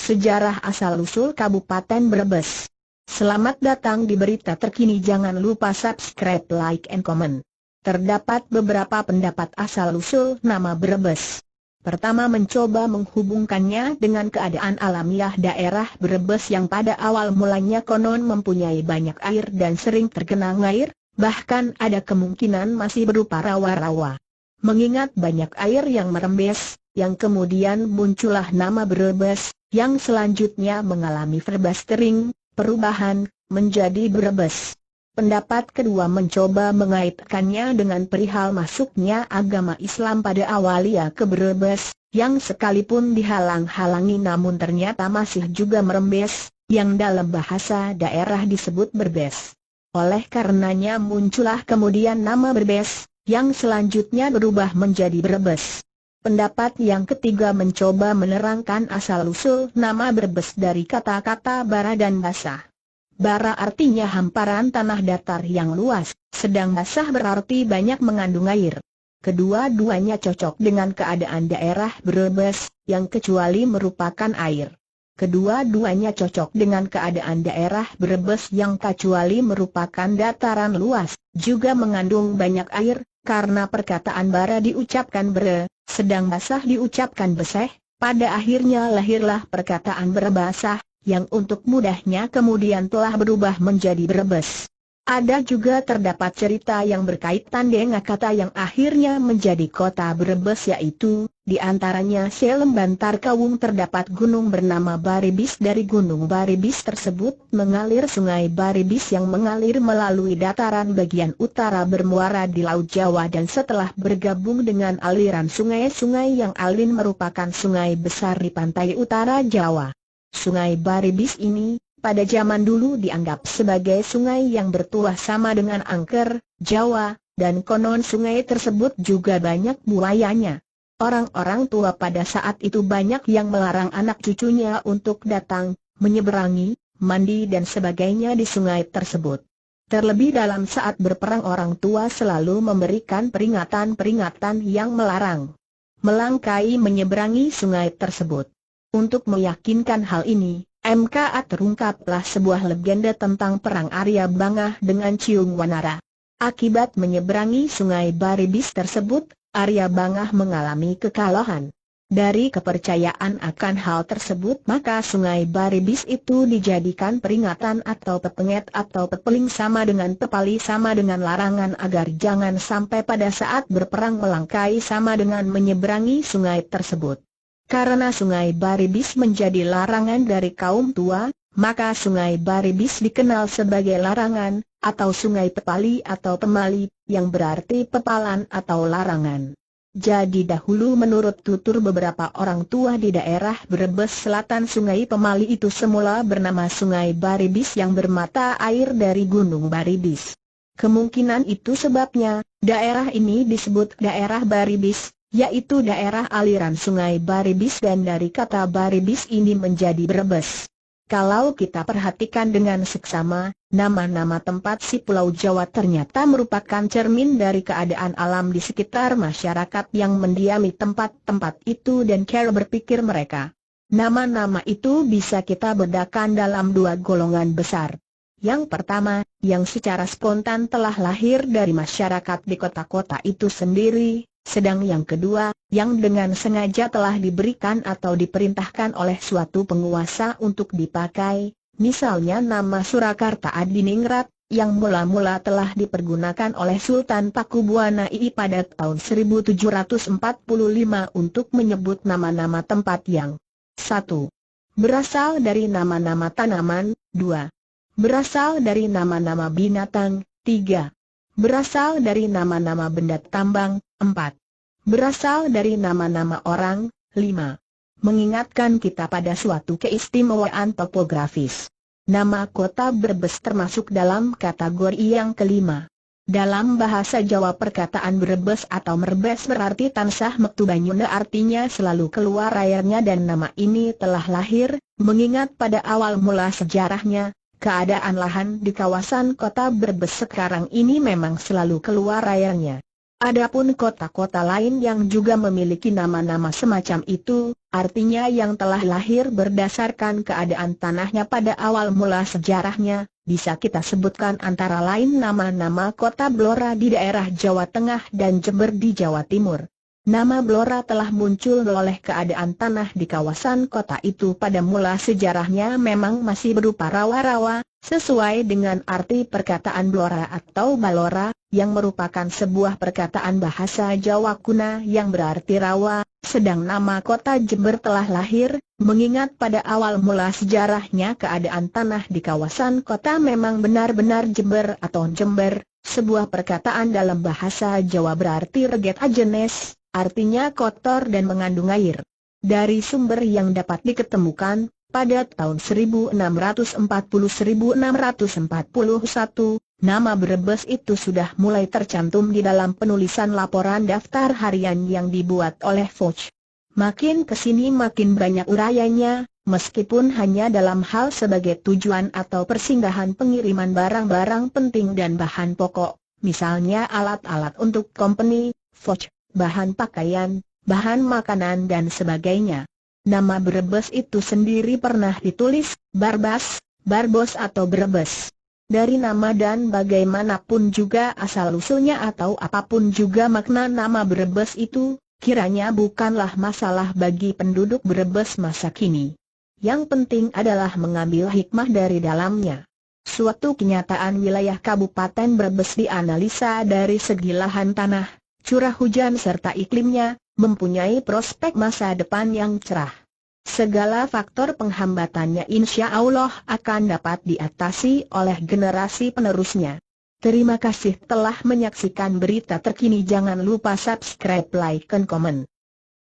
Sejarah asal-usul Kabupaten Brebes. Selamat datang di berita terkini, jangan lupa subscribe, like and comment. Terdapat beberapa pendapat asal-usul nama Brebes. Pertama, mencoba menghubungkannya dengan keadaan alamiah daerah Brebes yang pada awal mulanya konon mempunyai banyak air dan sering tergenang air, bahkan ada kemungkinan masih berupa rawa-rawa. Mengingat banyak air yang merembes, yang kemudian muncullah nama Brebes, yang selanjutnya mengalami verbastering, perubahan, menjadi Brebes. Pendapat kedua mencoba mengaitkannya dengan perihal masuknya agama Islam pada awalia ke Brebes, yang sekalipun dihalang-halangi namun ternyata masih juga merembes, yang dalam bahasa daerah disebut Berbes. Oleh karenanya muncullah kemudian nama Berbes, yang selanjutnya berubah menjadi Brebes. Pendapat yang ketiga mencoba menerangkan asal-usul nama Brebes dari kata-kata bara dan basah. Bara artinya hamparan tanah datar yang luas, sedang basah berarti banyak mengandung air. Kedua-duanya cocok dengan keadaan daerah Brebes, yang kecuali merupakan air. Kedua-duanya cocok dengan keadaan daerah Brebes yang kecuali merupakan dataran luas, juga mengandung banyak air, karena perkataan bara diucapkan bre, sedang basah diucapkan beseh. Pada akhirnya lahirlah perkataan berbasah, yang untuk mudahnya kemudian telah berubah menjadi Brebes. Ada juga terdapat cerita yang berkaitan dengan kata yang akhirnya menjadi kota Brebes, yaitu di antaranya Selembantar Kawung terdapat gunung bernama Baribis. Dari gunung Baribis tersebut mengalir sungai Baribis yang mengalir melalui dataran bagian utara bermuara di Laut Jawa, dan setelah bergabung dengan aliran sungai-sungai yang alin merupakan sungai besar di pantai utara Jawa. Sungai Baribis ini pada zaman dulu dianggap sebagai sungai yang bertuah sama dengan angker, Jawa, dan konon sungai tersebut juga banyak buayanya. Orang-orang tua pada saat itu banyak yang melarang anak cucunya untuk datang, menyeberangi, mandi dan sebagainya di sungai tersebut. Terlebih dalam saat berperang orang tua selalu memberikan peringatan-peringatan yang melarang melangkai menyeberangi sungai tersebut. Untuk meyakinkan hal ini, MKA terungkaplah sebuah legenda tentang perang Arya Bangah dengan Ciung Wanara. Akibat menyeberangi sungai Baribis tersebut, Arya Bangah mengalami kekalahan. Dari kepercayaan akan hal tersebut, maka sungai Baribis itu dijadikan peringatan atau pepenget atau pepeling sama dengan pepali sama dengan larangan agar jangan sampai pada saat berperang melangkai sama dengan menyeberangi sungai tersebut. Karena sungai Baribis menjadi larangan dari kaum tua, maka sungai Baribis dikenal sebagai larangan, atau sungai pepali atau pemali, yang berarti pepalan atau larangan. Jadi dahulu menurut tutur beberapa orang tua di daerah Brebes Selatan, sungai pemali itu semula bernama sungai Baribis yang bermata air dari gunung Baribis. Kemungkinan itu sebabnya, daerah ini disebut daerah Baribis, yaitu daerah aliran sungai Baribis, dan dari kata Baribis ini menjadi Brebes. Kalau kita perhatikan dengan seksama, nama-nama tempat si Pulau Jawa ternyata merupakan cermin dari keadaan alam di sekitar masyarakat yang mendiami tempat-tempat itu dan cara berpikir mereka. Nama-nama itu bisa kita bedakan dalam dua golongan besar. Yang pertama, yang secara spontan telah lahir dari masyarakat di kota-kota itu sendiri. Sedang yang kedua, yang dengan sengaja telah diberikan atau diperintahkan oleh suatu penguasa untuk dipakai, misalnya nama Surakarta Adiningrat, yang mula-mula telah dipergunakan oleh Sultan Pakubuana II pada tahun 1745 untuk menyebut nama-nama tempat yang 1. Berasal dari nama-nama tanaman, 2. Berasal dari nama-nama binatang, 3. Berasal dari nama-nama benda tambang, 4. Berasal dari nama-nama orang, 5. Mengingatkan kita pada suatu keistimewaan topografis. Nama kota Brebes termasuk dalam kategori yang kelima. Dalam bahasa Jawa perkataan Brebes atau Merbes berarti tansah metu banyune, artinya selalu keluar airnya, dan nama ini telah lahir, mengingat pada awal mula sejarahnya, keadaan lahan di kawasan kota Brebes sekarang ini memang selalu keluar airnya. Adapun kota-kota lain yang juga memiliki nama-nama semacam itu, artinya yang telah lahir berdasarkan keadaan tanahnya pada awal mula sejarahnya, bisa kita sebutkan antara lain nama-nama kota Blora di daerah Jawa Tengah dan Jember di Jawa Timur. Nama Blora telah muncul oleh keadaan tanah di kawasan kota itu pada mula sejarahnya memang masih berupa rawa-rawa, sesuai dengan arti perkataan Blora atau Balora, yang merupakan sebuah perkataan bahasa Jawa kuna yang berarti rawa, sedang nama kota Jember telah lahir, mengingat pada awal mula sejarahnya keadaan tanah di kawasan kota memang benar-benar Jember atau Jember, sebuah perkataan dalam bahasa Jawa berarti reget ajenes, artinya kotor dan mengandung air. Dari sumber yang dapat diketemukan, pada tahun 1640-1641, nama Brebes itu sudah mulai tercantum di dalam penulisan laporan daftar harian yang dibuat oleh Foch. Makin kesini makin banyak uraiannya, meskipun hanya dalam hal sebagai tujuan atau persinggahan pengiriman barang-barang penting dan bahan pokok, misalnya alat-alat untuk company, Foch, bahan pakaian, bahan makanan dan sebagainya. Nama Brebes itu sendiri pernah ditulis, Barbas, Barbos atau Brebes. Dari nama dan bagaimanapun juga asal-usulnya atau apapun juga makna nama Brebes itu, kiranya bukanlah masalah bagi penduduk Brebes masa kini. Yang penting adalah mengambil hikmah dari dalamnya. Suatu kenyataan wilayah Kabupaten Brebes dianalisa dari segi lahan tanah, curah hujan serta iklimnya, mempunyai prospek masa depan yang cerah. Segala faktor penghambatannya insya Allah akan dapat diatasi oleh generasi penerusnya. Terima kasih telah menyaksikan berita terkini. Jangan lupa subscribe, like dan komen.